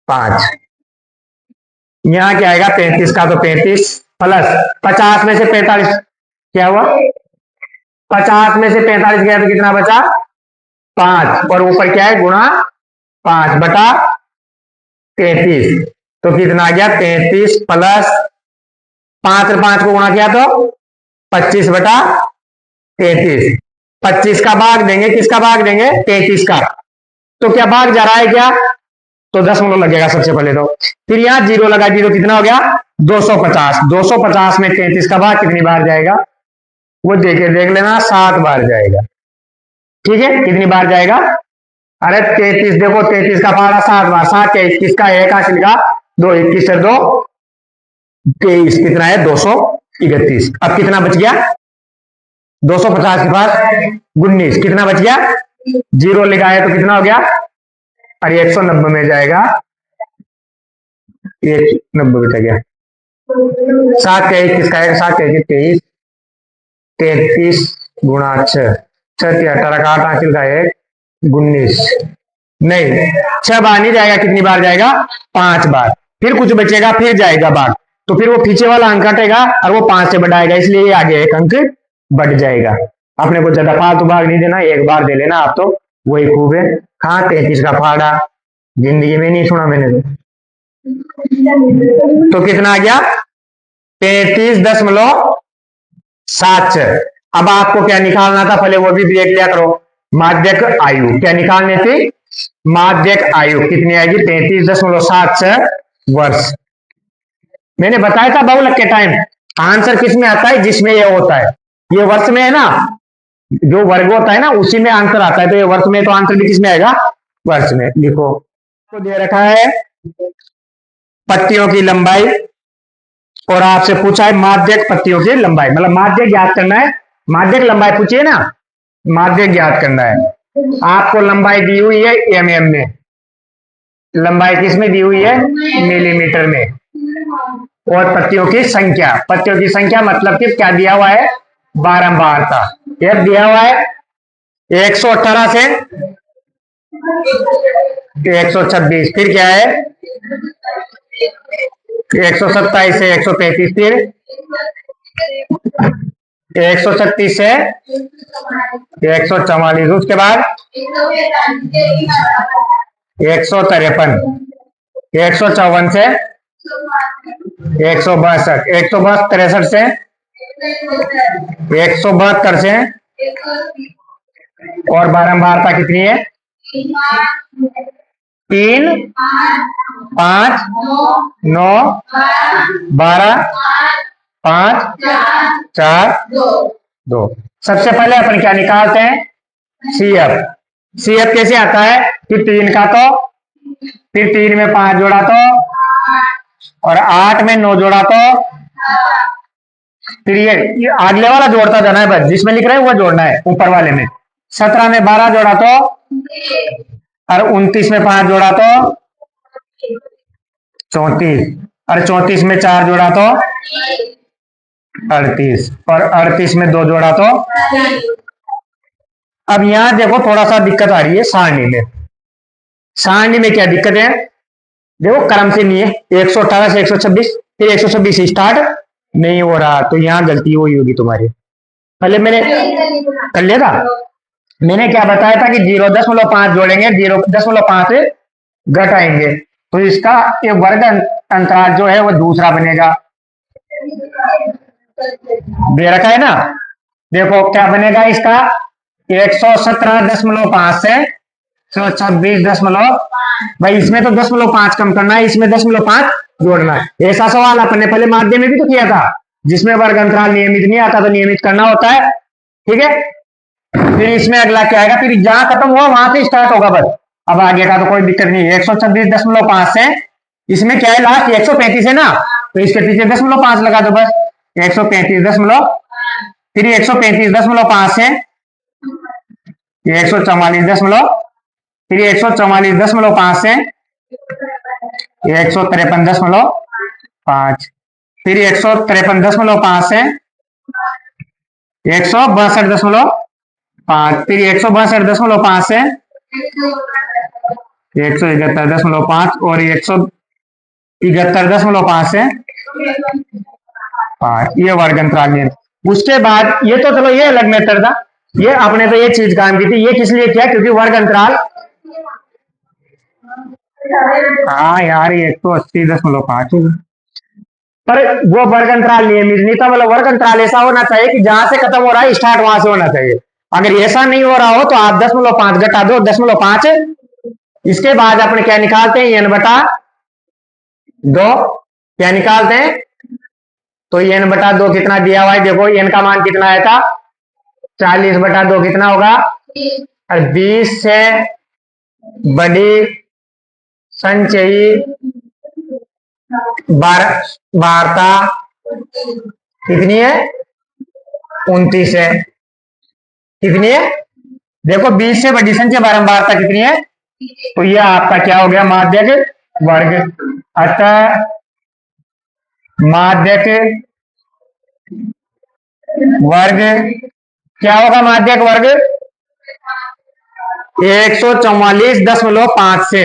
Speaker 1: 5। यहां क्या आएगा? 35 का तो 35 प्लस 50 में से 45 क्या हुआ? 50 में से 45 गया तो कितना बचा? 5 और ऊपर क्या है? गुणा 5 बटा 33। तो कितना आ गया? 33 प्लस 5 और 5 को गुणा किया तो 25 बटा 33। 25 का भाग देंगे, किसका भाग देंगे? 33 का। तो क्या भाग जा रहा है क्या? तो 10 लगेगा सबसे पहले तो। फिर यहां 0 लगा, 0 कितना हो गया? 250। 250 में 33 का भाग कितनी बार जाएगा? वो देख लेना, 7 बार जाएगा। ठीक है, कितनी बार जाएगा? अरे 33 देखो, 33 का पहाड़ा 7 बार, 7 क्या 21 का, 1 हासिल का 2, 21 से 2 23, कितना है? 231। अब कितना बच गया? 250 के पास 19, कितना बच गया? 0 लिखा है तो कितना हो गया? अरे 190 में जाएगा, 190 बचा गया। 7 क्या 21 का है, 7 क्या 23, 33 गुणा 6, 6 18 का 8 हासिल का 1 19, नहीं 6 बार नहीं जाएगा, कितनी बार जाएगा? 5 बार। फिर कुछ बचेगा, फिर जाएगा बार, तो फिर वो पीछे वाला अंक हटेगा और वो 5 से बढ़ाएगा, इसलिए आगे एक अंक बढ़ जाएगा। अपने को ज्यादा फालतू भाग नहीं देना, एक बार दे लेना आप, तो वही खूब है। कहाँ 33 का फाड़ा, जिंदगी में नहीं सुना मैंने तो कितना आ गया? 33.76। अब आपको क्या निकालना था? पहले वो भी देख लिया करो। माध्यक आयु क्या निकालनी थी? माध्यक आयु कितनी आएगी? 33.76 वर्ष। मैंने बताया था बहुलक के टाइम आंसर किस में आता है? जिसमें ये होता है, ये वर्ष में है ना, जो वर्ग होता है ना उसी में आंसर आता है, तो ये वर्ष में, तो आंसर भी किस में आएगा? वर्ष में। लिखो, तो दे रखा है पत्तियों की लंबाई और आपसे पूछा है माध्यक पत्तियों की लंबाई, मतलब माध्यक ज्ञात करना है। माध्यक लंबाई पूछिए ना, माध्यक ज्ञात करना है। आपको लंबाई दी हुई है mm में, लंबाई किस में दी हुई है? मिलीमीटर में। और पत्तियों की संख्या, पत्तियों की संख्या मतलब कि क्या दिया हुआ है? बारंबारता। यह दिया हुआ है 118 से 126, फिर क्या है 127 से 133, फिर 136 से 144, उसके बाद 153, 154 से 162, 162 63 से 172 से, और बारंबारता कितनी है? 3 5 9 12 5 4 2। सबसे पहले अपन क्या निकालते हैं? सीएफ। सीएफ कैसे आता है कि 3 का तो, फिर 3 में 5 जोड़ा तो, और 8 में 9 जोड़ा तो, फिर ये अगले वाला जोड़ता जाना है, बस जिसमें लिख रहे हैं वो जोड़ना है ऊपर वाले में। 17 में 12 जोड़ा तो, और 29 में 5 जोड़ा तो 34, और 34 में 4 जोड़ा तो 38, और 38 में 2 जोड़ा तो। अब यहां देखो थोड़ा सा दिक्कत आ रही है सारणी में। सारणी में क्या दिक्कत है? देखो क्रम से नहीं है, 118 से 126, फिर 126 स्टार्ट नहीं हो रहा, तो यहां गलती हुई होगी तुम्हारी। पहले मैंने कर लिया था, मैंने क्या बताया था कि 0.5 जोड़ेंगे, 0.5 घटाएंगे, तो इसका ये वर्ग अंतराल जो है वो दूसरा बनेगा। दे रखा है ना, देखो क्या बनेगा इसका? 117.5 से 126 भाई इसमें तो 0.5 कम करना है, इसमें 0.5 जोड़ना है। ऐसा सवाल अपने पहले माध्यम में भी तो किया था, जिसमें वर्ग अंतराल नियमित नहीं आता तो नियमित करना होता है, ठीक है। फिर इसमें अगला क्या आएगा? फिर जहां खत्म हुआ वहां से स्टार्ट होगा बस, अब आगे का तो कोई दिक्कत नहीं है। 126.5 से इसमें क्या है? लास्ट 135 है ना, तो इसके पीछे 0.5 लगा दो बस, 135 फिर 135.5 से 144 फिर 144.5 से 153.5, फिर 153.5 से 162.5, फिर 162.5 से 171.5, और 171.5 से 5। ये वर्ग अंतराल नियम। उसके बाद ये तो चलो ये अलग मेथड था, ये आपने तो ये चीज काम की थी। ये किस लिए किया? क्योंकि वर्ग अंतराल, हाँ यार 180.5, पर वो वर्ग अंतराल नियमित नहीं था। मतलब वर्ग अंतराल ऐसा होना चाहिए कि जहां से खत्म हो रहा है स्टार्ट वहां से होना चाहिए। अगर ऐसा नहीं हो रहा हो तो आप 0.5 घटा दो, 0.5। इसके बाद अपने क्या निकालते हैं? n/2 क्या निकालते हैं? तो n/2 कितना दिया हुआ है? देखो n का मान कितना आया था? 40/2 कितना होगा? और 20 से बड़ी संचयी वार्ता कितनी है? 29 है। कितनी है? देखो 20 से बड़ी संख्या बारंबारता कितनी है? तो यह आपका क्या हो गया? माध्यक वर्ग। अतः माध्यक वर्ग क्या होगा? माध्यक वर्ग 144.5 से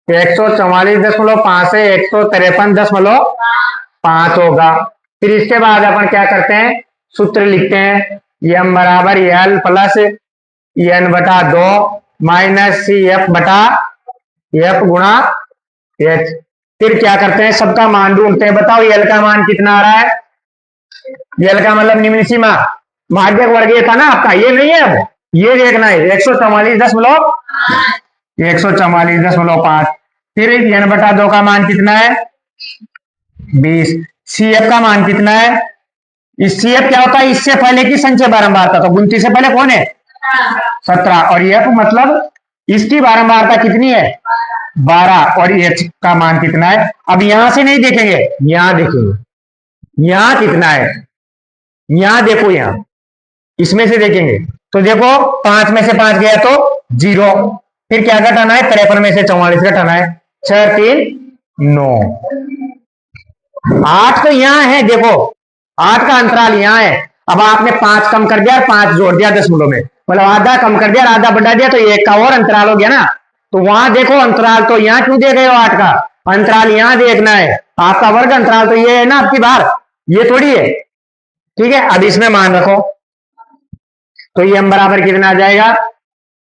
Speaker 1: 144.5 से 153.5 होगा। फिर इसके बाद अपन क्या करते हैं? सूत्र लिखते हैं, m बराबर l plus n/2 minus CF बटा F गुणा H। फिर क्या करते हैं? सबका मान ढूंढते हैं। बताओ l का मान कितना आ रहा है? l का मतलब निम्न सीमा, माध्यक वर्ग ये था ना आपका, ये नहीं है, अब ये देखना है 144.5। फिर n/2 का मान कितना है? 20। CF का मान कितना है? इस CF क्या होता है? इससे पहले की संचय बारंबारता, तो 29 से पहले कौन है? 17। और F मतलब इसकी बारंबारता कितनी है? 12। और H का मान कितना है? अब यहां से नहीं देखेंगे, यहां देखेंगे, यहां कितना है, यहां देखो, यहां इसमें से देखेंगे तो देखो 5 में से 5 गया तो 0। फिर क्या घटाना है? 53 में से 44 घटाना है। 6 3 9। 8 तो यहां है, देखो 8 का अंतराल यहां है। अब आपने 5 कम कर दिया और 5 जोड़ दिया दशमलव में, मतलब आधा कम कर दिया और आधा बढ़ा दिया, तो 1 का और अंतराल हो गया ना। तो वहां देखो अंतराल तो यहां क्यों दे गए हो? 8 का अंतराल यहां देखना है। आपका वर्ग अंतराल तो ये है ना आपकी बार, ये थोड़ी है, ठीक है। अब इसमें मान रखो, तो ये m बराबर कितना आ जाएगा?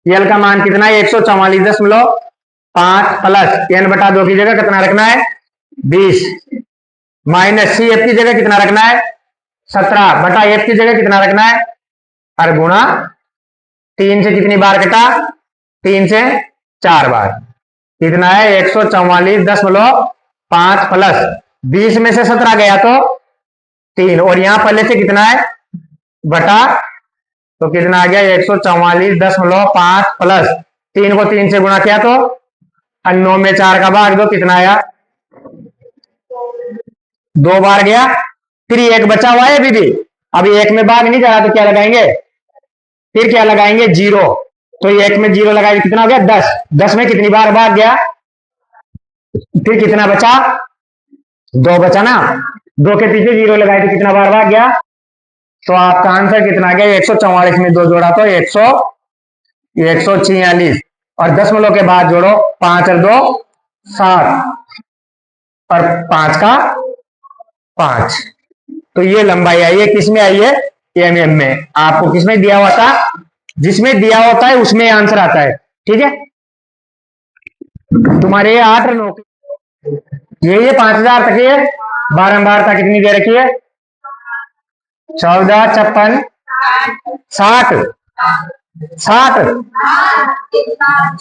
Speaker 1: l का मान कितना है? 144.5 प्लस n/2 की जगह कितना रखना है? 20। माइनस सी एफ की जगह कितना रखना है 17 बटा एफ की जगह कितना रखना है और गुणा 3 से कितनी बार कटा 3 से 4 बार कितना है 144.5 प्लस 20 में से 17 गया तो 3 और यहां पहले से कितना है बटा तो कितना आ गया 144.5 प्लस 3 को 3 से गुणा किया तो 9 में 4 का भाग दो कितना आया 2 बार गया फिर एक बचा हुआ है अभी भी अभी एक में भाग नहीं जा रहा तो क्या लगाएंगे फिर क्या लगाएंगे 0 तो एक में 0 लगाएंगे कितना हो गया 10 10 में कितनी बार भाग गया फिर कितना बचा 2 बचा ना 2 के पीछे 0 लगाए तो कितना बार भाग गया तो आपका आंसर कितना आ गया 144 में 2 जोड़ा तो 146 और 10 के बाद जोड़ो 5 और 2 7 और 5 का 5 तो ये लंबाई आई है किसमें आई है एमएम में आपको किसमें दिया हुआ था जिसमें दिया होता है उसमें आंसर आता है ठीक है तुम्हारे 8 और 9 ये 5000 तक है बारंबारता कितनी दे रखी है 14 56 60 60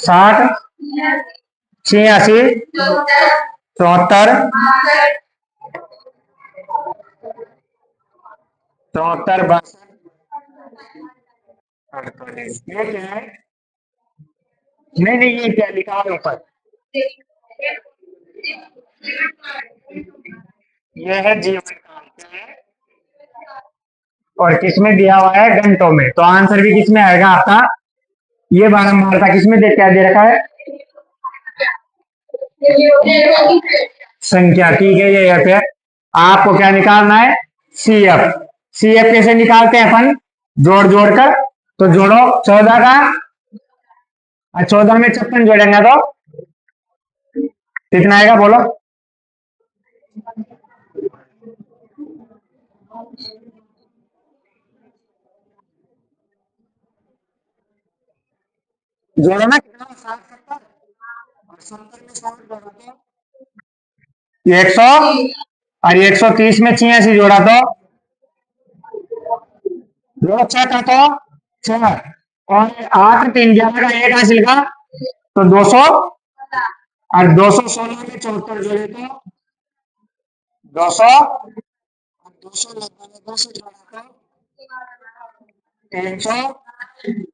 Speaker 1: 60 86 74 74 62 ये क्या है नहीं ये क्या लिखा है ऊपर ये है जीवन काल है और किसमें दिया हुआ है घंटों में तो आंसर भी किसमें आएगा आपका ये बारंबारता किसमें क्या दे रखा है संख्या ठीक है ये यहाँ पे आपको क्या निकालना है सीएफ सीएफ कैसे निकालते हैं अपन जोड़ जोड़ कर तो जोड़ो 14 का 14 में 56 जोड़ेंगे तो कितना आएगा बोलो जोड़ो ना कितना 60 और 70 में 60 जोड़ा तो 100 और 130 में 86 जोड़ा तो जोड़ो 6 का तो 6 और 8 3 11 का 1 हासिल का तो 200 और 216 में 74 जोड़े तो 200 और 290 में 200 जोड़ा तो 300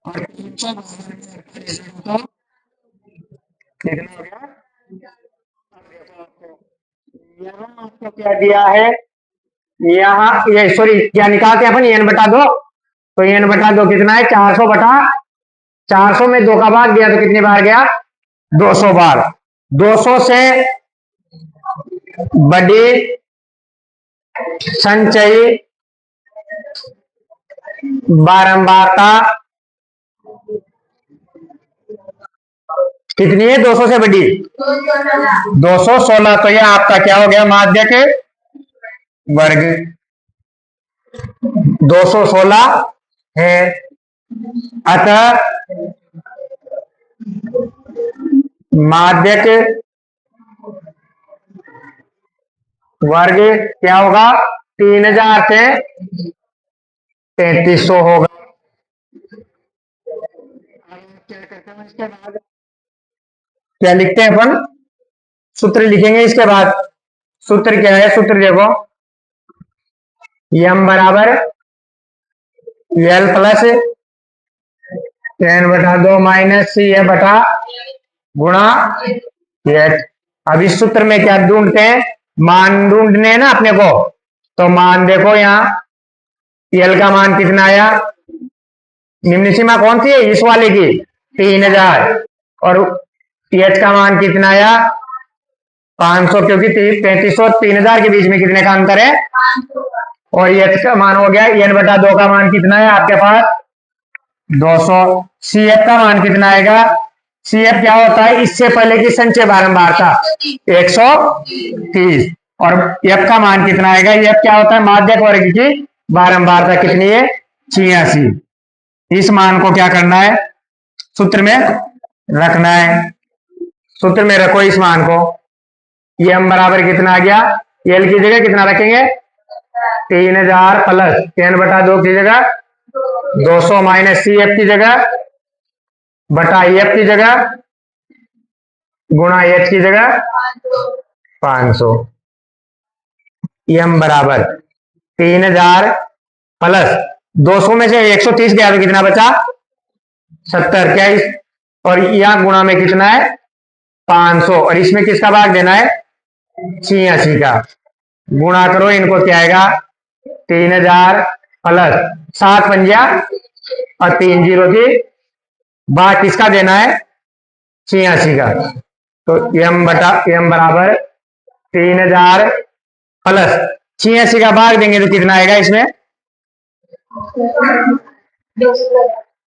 Speaker 1: और 300 तो कितना हो गया यहाँ आपको क्या दिया है यहाँ ये सॉरी क्या निकालते हैं अपन एन बटा 2 तो एन बटा 2 कितना है 400 बटा 400 में 2 का भाग दिया तो कितनी बार गया 200 बार 200 से बड़ी संचयी बारंबारता कितनी है 200 से बड़ी 216 तो यह आपका क्या हो गया माध्य के वर्ग 216 है अतः माध्यक वर्ग क्या होगा 3000 से 3300 होगा क्या करते हैं इसके बाद क्या लिखते हैं अपन सूत्र लिखेंगे इसके बाद सूत्र क्या है सूत्र देखो एम बराबर एल प्लस एन बटा 2 माइनस सी ए बटा गुणा एच अब इस सूत्र में क्या ढूंढते हैं मान ढूंढने हैं ना अपने को तो मान देखो यहाँ एल का मान कितना आया निम्न सीमा कौन सी है इस वाले की 3000 और एच का मान कितना आया 500 क्योंकि 3300 और 3000 के बीच में कितने का अंतर है और एच का मान हो गया एन बटा 2 का मान कितना है आपके पास 200 सी एफ का मान कितना आएगा सी एफ क्या होता है इससे पहले की संचय बारंबारता 130 और एफ का मान कितना आएगा एफ क्या होता है माध्यक वर्ग की बारंबारता कितनी है 86 इस मान को क्या करना है सूत्र में रखना है सूत्र में रखो इस मान को एम बराबर कितना आ गया एल की जगह कितना रखेंगे 3000 प्लस 10/2 की जगह 200 माइनस सी एफ की जगह बटा ई एफ की जगह गुणा एच की जगह 500। एम बराबर 3000 प्लस 200 में से 130 गया तो कितना बचा 70 क्या इस और यहां गुणा में कितना है 500 और इसमें किसका भाग देना है 86 का। गुणा करो इनको क्या आएगा 3000 प्लस 7 पंजा और 3 जीरो की भाग किसका देना है 86 का। तो एम बराबर 3000 प्लस 86 का भाग देंगे तो कितना आएगा इसमें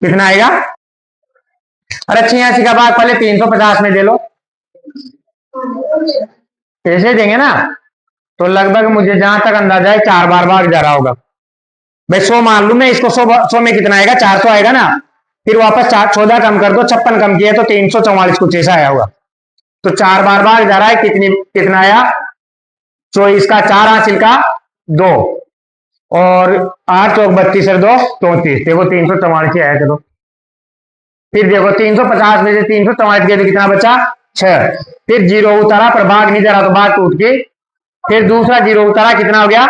Speaker 1: कितना आएगा। अरे 86 का भाग पहले 350 में दे लो ऐसे देंगे ना तो लगभग मुझे जहां तक अंदाजा है 4 बार भाग जा रहा होगा भाई 100 मान लू मैं इसको 100 में कितना आएगा 400 आएगा ना फिर वापस 14 कम कर दो 56 कम किया तो 344 कुछ ऐसा आया होगा। तो 4 बार भाग जा रहा है कितना आया 24 का 4 हासिल का 2 और 8 चौक 32 और 2 34 देखो 344 आया चलो। फिर देखो 350 में से 344 गया तो कितना बचा 6 फिर जीरो उतारा पर भाग नहीं जा रहा तो भाग टूट के फिर दूसरा जीरो उतारा कितना हो गया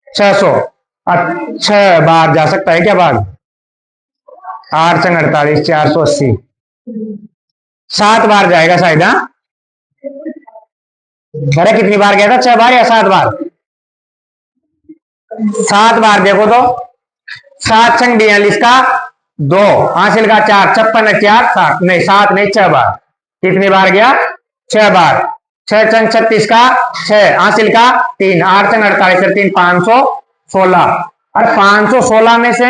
Speaker 1: 600। अब 6 बार जा सकता है क्या भाग 8 संग 48 480 7 बार जाएगा शायद। हाँ अरे कितनी बार गया था 6 बार या 7 बार 7 बार देखो तो 7 संग 42 का 2 हासिल का 4 56 4 7 नहीं 7 नहीं 6 बार कितनी बार गया 6 बार 6 संग 36 का 6 हासिल का 3 8 संग 48 3 516 और 516 में से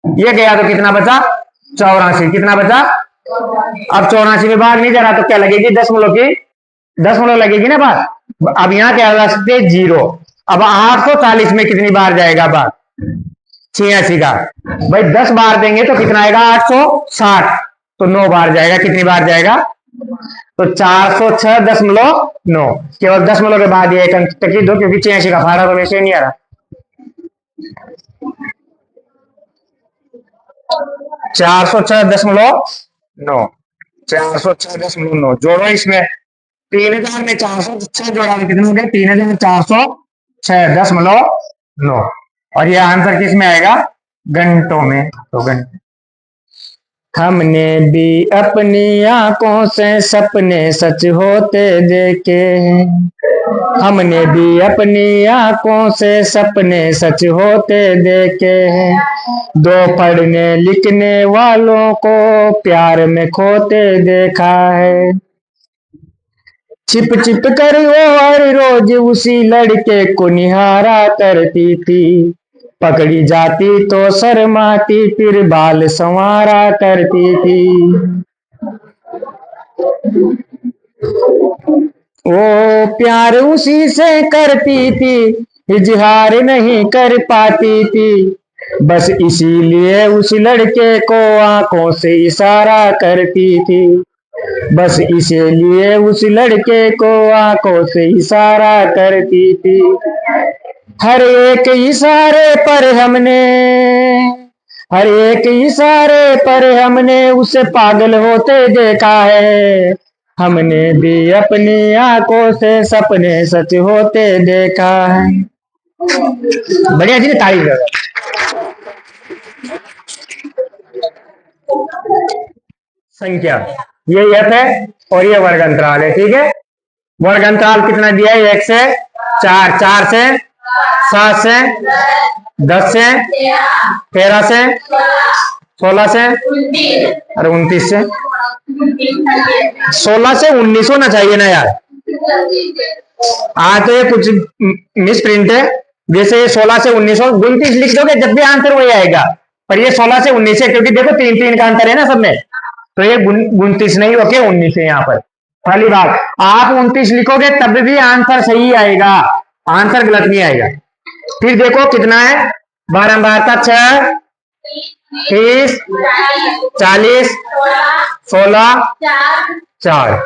Speaker 1: ये गया तो कितना बचा 84 कितना बचा। अब 84 में भाग नहीं जा रहा तो क्या लगेगी 10 लगेगी ना बात। अब यहां क्या लगा सकते 0। अब 840 में कितनी बार जाएगा बात 86 का भाई 10 बार देंगे तो कितना आएगा 860 तो 9 बार जाएगा कितनी बार जाएगा तो 406.9 केवल 10 के बाद ये एक अंक तक दो क्योंकि 86 का फाड़ा तो वैसे नहीं आ रहा 406.9 जोड़ो इसमें 3000 में 406 जोड़ा तो कितना हो गया 3406.9 और ये आंसर किस में आएगा घंटों में। तो घंटे हमने भी अपनी आंखों से सपने सच होते देखे हैं हमने भी अपनी आंखों से सपने सच होते देखे हैं 2 पढ़ने लिखने वालों को प्यार में खोते देखा है छिप छिप कर वो हर रोज उसी लड़के को निहारा करती थी पकड़ी जाती तो शर्माती फिर बाल संवारा करती थी वो प्यार उसी से करती थी इजहार नहीं कर पाती थी बस इसीलिए उस लड़के को आंखों से इशारा करती थी बस इसीलिए उस लड़के को आंखों से इशारा करती थी हर एक इशारे पर हमने उसे पागल होते देखा है हमने भी अपनी आंखों से सपने सच होते देखा है। बढ़िया जी तारीफ करो। संख्या ये एफ है और ये वर्ग अंतराल है ठीक है। वर्ग अंतराल कितना दिया है 1 से 4 4 से 7 से 10 से 13 से 16 से अरे 29 से 16 से 19 होना चाहिए ना यार। तो ये कुछ मिस प्रिंट है जैसे 16 से 19 29 लिख दोगे जब भी आंसर वही आएगा पर ये 16 से 19 है क्योंकि देखो 3 का अंतर है ना सब में तो ये 29 नहीं होके 19 है यहाँ पर पहली बात आप 29 लिखोगे तब भी आंसर सही आएगा आंसर गलत नहीं आएगा। फिर देखो कितना है 12 12 का 6 30 40 16 4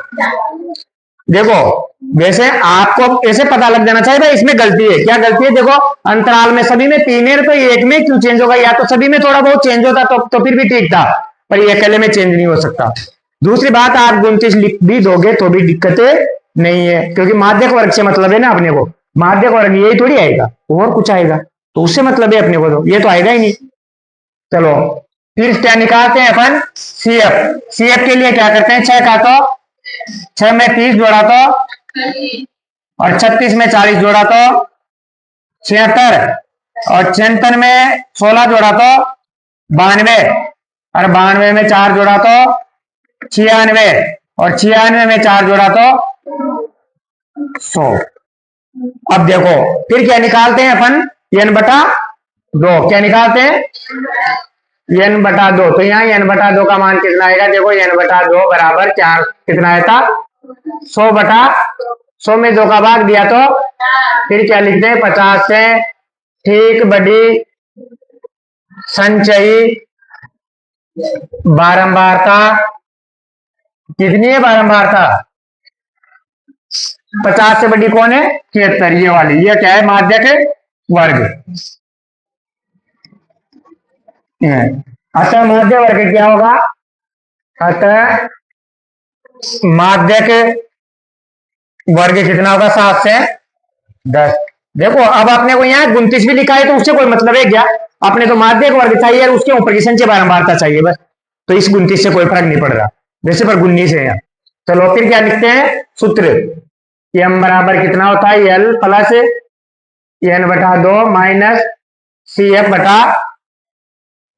Speaker 1: देखो वैसे आपको ऐसे पता लग जाना चाहिए भाई इसमें गलती है, क्या गलती है। देखो अंतराल में सभी में 3 है तो एक में क्यों चेंज होगा, या तो सभी में थोड़ा बहुत चेंज होता तो फिर भी ठीक था, पर ये अकेले में चेंज नहीं हो सकता। दूसरी बात, आप 29 लिख भी दोगे तो भी दिक्कतें नहीं है, क्योंकि माध्यक वर्ग से मतलब है ना अपने को, माध्यक वर्ग यही थोड़ी आएगा, और कुछ आएगा, तो उससे मतलब है अपने को, तो ये तो आएगा ही नहीं। चलो फिर क्या निकालते हैं अपन, सीएफ। सीएफ के लिए क्या करते हैं, 6 का तो 6 में 30 जोड़ा तो, और 36 में 40 जोड़ा तो 76, और 76 में 16 जोड़ा तो 92, और 92 में 4 जोड़ा तो 96, और 96 में 4 जोड़ा तो 100। अब देखो फिर क्या निकालते हैं अपन, n बटा 2। क्या निकालते हैं, n बटा 2। तो यहाँ n बटा 2 का मान कितना आएगा, देखो n बटा 2 बराबर 4, कितना आया था 100 बटा 100 में 2 का भाग दिया तो फिर क्या लिखते हैं, 50 से ठीक बड़ी संचयी बारंबारता कितनी है, बारंबारता 50 से बड़ी कौन है, 73, ये वाली, ये क्या है, माध्यक वर्ग। अतः माध्य वर्ग क्या होगा, अतः माध्यक वर्ग कितना होगा, 7 से 10। देखो अब आपने को यहाँ 29 भी लिखा है तो उससे कोई मतलब है क्या, अपने तो माध्यक वर्ग चाहिए और उसके ऊपर की संचय बारंबारता चाहिए बस, तो इस 29 से कोई फर्क नहीं पड़ रहा, वैसे पर 19 है यहाँ। चलो फिर क्या लिखते हैं सूत्र, m बराबर कितना होता है, l प्लस n बटा 2 माइनस सी एफ बटा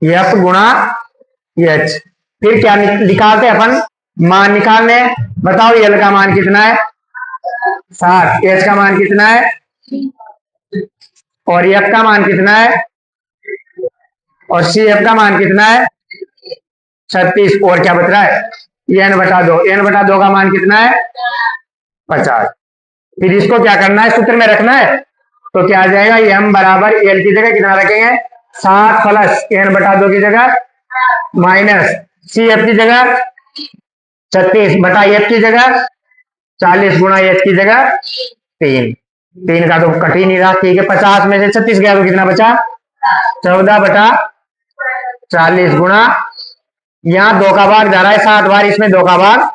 Speaker 1: एफ गुणा एच। फिर क्या निकालते हैं अपन, मान निकालने, बताओ l का मान कितना है 7, h का मान कितना है, और f का मान कितना है, और सी एफ का मान कितना है 36, और क्या बच रहा है n बटा 2। n बटा 2 का मान कितना है 50। फिर इसको क्या करना है, सूत्र में रखना है, तो क्या आ जाएगा, m बराबर l की जगह कितना रखेंगे 7 प्लस n बटा 2 की जगह माइनस सी एफ की जगह 36 बटा एफ की जगह 40 गुणा एच की जगह 3। 3 का तो कट ही नहीं रहा, ठीक है। 50 में से 36 गया तो कितना बचा, 14 बटा 40 गुणा, यहाँ 2 का भाग जा रहा है 7 बार, इसमें 2 का भाग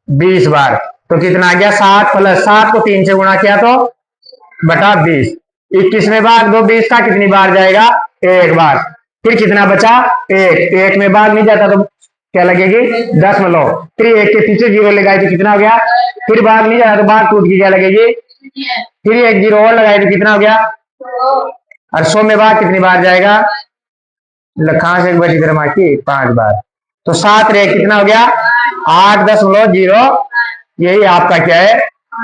Speaker 1: 20 बार, तो कितना आ गया 7 प्लस 7 को 3 से गुणा किया तो बटा 20। 21 में भाग दो 20 का, कितनी बार जाएगा, 1 बार। फिर कितना बचा, 1 में भाग नहीं जाता तो क्या लगेगी 10। फिर 1 के पीछे 0 लगाए तो कितना हो गया, फिर भाग नहीं जाता तो भाग टूट की क्या लगेगी, फिर 1 0 और लगाए तो कितना हो गया, और 100 में भाग कितनी बार जाएगा, कहां से बची इधर की 5 बार, तो 7 रे कितना हो गया 8.0। यही आपका क्या है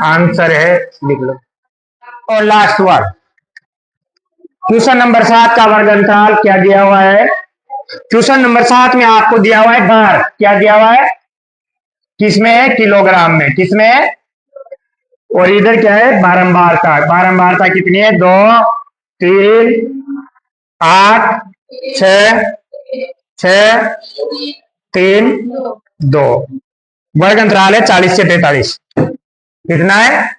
Speaker 1: आंसर है, लिख लो। और लास्ट वर्ड, क्वेश्चन नंबर 7 का वर्ग अंतराल क्या दिया हुआ है, क्वेश्चन नंबर 7 में आपको दिया हुआ है भार, क्या दिया हुआ है, किसमें है, किलोग्राम में, किसमें है, और इधर क्या है बारंबारता, बारंबारता कितनी है 2 3 8 6 6 3 2, वर्ग अंतराल है 40 से 43, कितना है।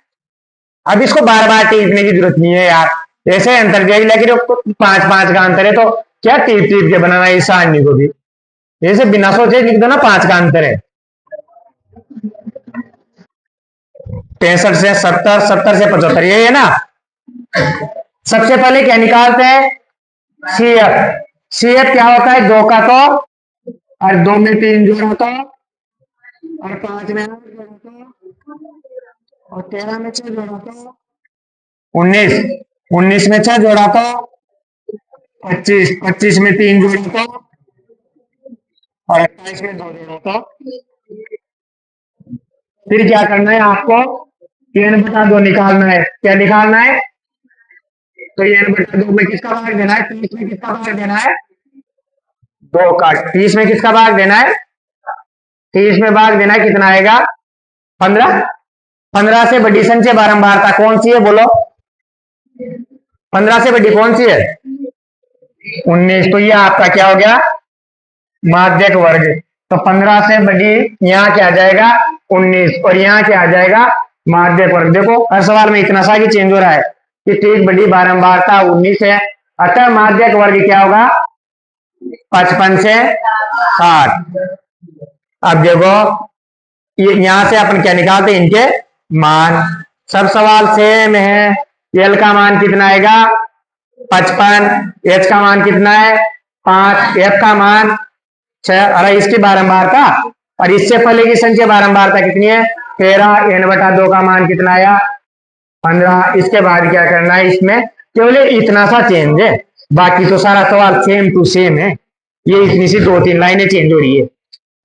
Speaker 1: अब इसको बार बार टीपने की जरूरत नहीं है यार, ऐसे अंतर जाएगी, लेकिन 5 का अंतर है तो क्या टीप टीप के बनाना इस सारणी को भी, ऐसे बिना सोचे लिख दो ना 5 का अंतर है। 65 से 70, 70 से 75, ये है ना। सबसे पहले क्या निकालते हैं, सीएफ। सीएफ क्या होता है, 2 का तो, और 2 में 3 जोड़ा तो, और 5 में 8 जोड़ा तो, और 13 में 6 जोड़ा तो 19, 19 में 6 जोड़ा तो 25, 25 में 3 जोड़ा तो, और 28 में 2 जोड़ा तो। फिर क्या करना है आपको, n बटा 2 निकालना है, क्या निकालना है, तो n बटा 2 में किसका भाग देना है, 30 में किसका भाग देना है 2 का, 30 में किसका भाग देना है, 30 में भाग देना है, कितना आएगा 15। 15 से बड़ी संख्या बारंबारता कौन सी है बोलो, 15 से बड़ी कौन सी है 19, तो ये आपका क्या हो गया माध्यक वर्ग। तो 15 से बड़ी यहाँ क्या आ जाएगा 19, और यहाँ क्या आ जाएगा माध्यक वर्ग। देखो हर सवाल में इतना सा ही चेंज हो रहा है कि ठीक बड़ी बारंबारता 19 है, अतः माध्यक वर्ग क्या होगा 55 से 60। अब देखो ये यहां से अपन क्या निकालते हैं, इनके मान। सब सवाल सेम है। एल का मान कितना आएगा 55, एच का मान कितना है 5, एफ का मान 6। अरे इसकी बारंबारता और इससे पहले की संख्या बारंबारता कितनी है 13, n/2 का मान कितना आया 15। इसके बाद क्या करना है, इसमें केवल इतना सा चेंज है, बाकी तो सारा सवाल सेम टू सेम है। ये इतनी सी 2-3 लाइनें चेंज हो रही है।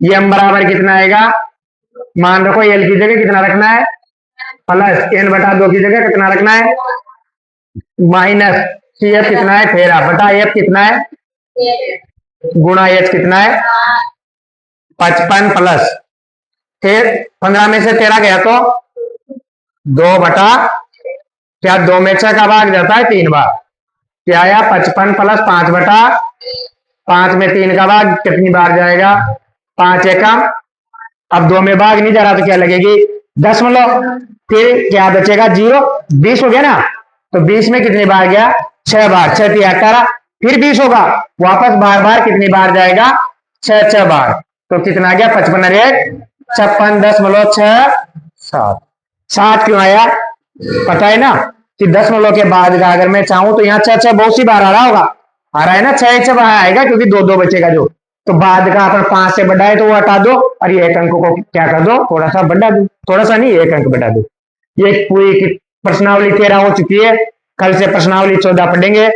Speaker 1: ये m बराबर कितना आएगा, मान रखो एल की जगह कितना रखना है प्लस n/2 की जगह कितना रखना है माइनस सी एफ कितना है 13 बटा एफ कितना है गुणा एच कितना है 55 प्लस फिर 15 में से 13 गया तो 2 बटा क्या 2 में 6 का भाग जाता है 3 बार, क्या आया 55 प्लस 5 बटा 5 में 3 का भाग कितनी बार जाएगा 5 एकम। अब 2 में भाग नहीं जा रहा तो क्या लगेगी 10, फिर क्या बचेगा 0, 20 हो गया ना, तो 20 में कितनी बार गया 6 बार, 6 3 18, फिर 20 होगा, वापस बार बार कितनी बार जाएगा 6 बार, तो कितना गया 55 1 56.67। 60 क्यों आया पता है ना कि 10 के बाद का अगर मैं चाहूं तो यहाँ 6 बहुत सी बार आ रहा होगा, आ रहा है ना 6 आएगा क्योंकि 2 बचेगा जो, तो बाद का अपन 5 से बढ़ा है तो वो हटा दो और ये एक अंक को क्या कर दो थोड़ा सा बढ़ा दो, थोड़ा सा नहीं एक अंक बढ़ा दो। ये पूरी प्रश्नावली 13 हो चुकी है, कल से प्रश्नावली 14 पढ़ेंगे।